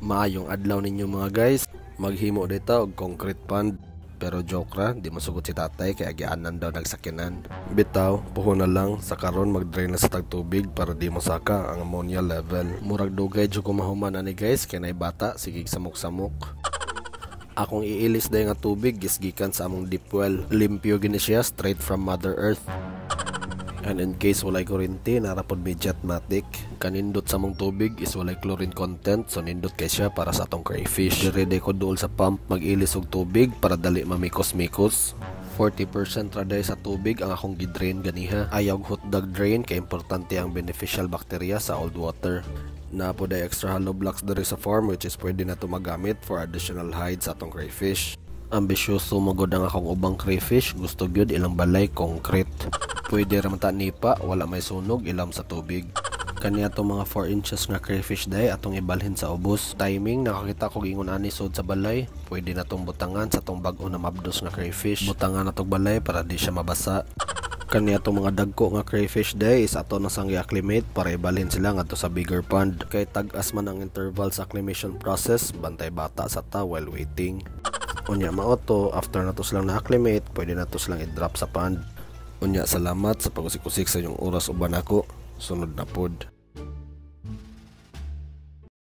Maayong adlaw ninyo mga guys. Maghimo dito og concrete pond. Pero joke ra, di masugot si tatay kay agianan daw nagsakinan. Bitaw, puho na lang sa karon mag-drain na sa tagtubig para di mosaka ang ammonia level. Murag dugay jud ko mahuman ani guys kay nay bata sigig samok-samok. Akong iilis day nga tubig gisgikan sa among deep well. Limpyo gini siya straight from Mother Earth. And in case walay kuryente, narapod may jetmatic. Kanindot sa mong tubig is walay chlorine content, so nindot kay siya para sa atong crayfish. Direde ko dool sa pump mag-ilis og tubig para dali mamikos-mikos. 40% raday sa tubig ang akong gidrain ganiha. Ayaw hotdog drain kay importante ang beneficial bacteria sa old water. Napo day extra hollow blocks diri sa farm which is pwede na to magamit for additional hides sa atong crayfish. Ambisyoso magod ang akong ubang crayfish, gusto gyud ilang balay concrete. Pwede raman ta nipa, wala may sunog, ilam sa tubig. Kaniya itong mga 4 inches nga crayfish day atong ibalhin sa ubos. Timing, nakakita ko gingon ani sud sa balay. Pwede na itong butangan sa itong bag-o na mabdos nga crayfish. Butangan na itong balay para di siya mabasa. Kaniya itong mga dagko nga crayfish day is ato na sang i-acclimate para ibalhin sila nga to sa bigger pond. Kay tag-as man ang interval sa acclimation process, bantay bata sa ta while waiting. Unya maoto, after na to silang na-acclimate, pwede na to silang i-drop sa pond. Unya, salamat sa pag-usik-usik sa inyong oras uban ako. Sunod na pod.